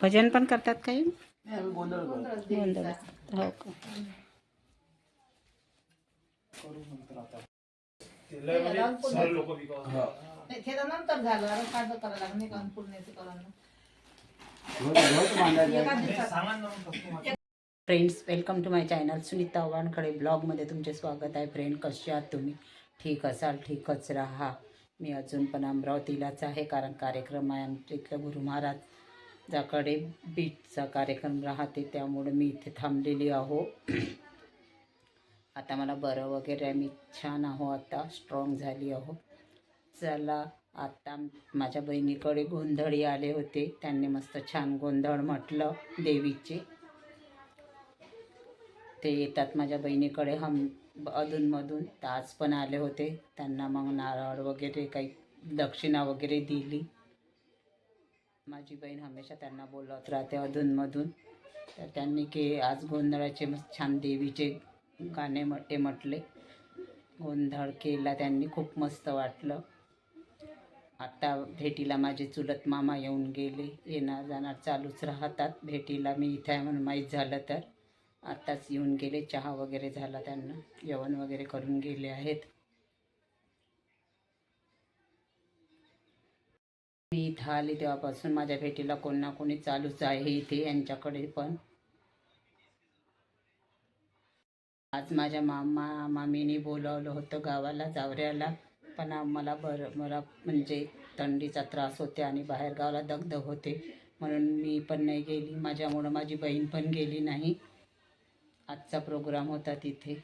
भजन पण करतात काही गोंधळ गोंधळ हो का नंतर झालं काढ करायला लागलं नाही काम पूर्णच करायला friends, welcome to my channel Sunita Wankhede ब्लॉगमध्ये तुमचे स्वागत आहे. फ्रेंड, कसे आहात तुम्ही? ठीक असाल, ठीकच राहा. मी अजून पण अमरावतीलाच आहे, कारण कार्यक्रम आहे आमच्या इथल्या गुरु महाराजाकडे बीटचा कार्यक्रम राहते, त्यामुळे मी इथे थांबलेली आहो. आता मला बरं वगैरे आहे, मी छान आहो, आता स्ट्रॉंग झाली आहो. चला, आता माझ्या बहिणीकडे गोंधळी आले होते, त्यांनी मस्त छान गोंधळ म्हटलं देवीचे. ते येतात माझ्या बहिणीकडे अधूनमधून, तर आज पण आले होते. त्यांना मग नारळ वगैरे काही दक्षिणा वगैरे दिली. माझी बहीण हमेशा त्यांना बोलत राहते अधूनमधून. तर त्यांनी आज गोंधळाचे मस्त छान देवीचे गाणे म्हटले, गोंधळ केला त्यांनी, खूप मस्त वाटलं. आता भेटीला माझे चुलत मामा येऊन गेले, येणार जाणार चालूच राहतात. भेटीला मी इथे आहे म्हणून माहीत झालं तर आत्ताच येऊन गेले. चहा वगैरे झाला, त्यांना जेवण वगैरे करून गेले आहेत. मी इथं आले तेव्हापासून माझ्या भेटीला कोण ना कोणी चालूच आहे इथे यांच्याकडे पण. आज माझ्या मामीने बोलावलं होतं गावाला जावऱ्याला, पण मला मला म्हणजे थंडीचा त्रास होते आणि बाहेर गावाला दगदग होते, म्हणून मी पण नाही गेली. माझ्यामुळं माझी बहीण पण गेली नाही. आजचा प्रोग्राम होता तिथे,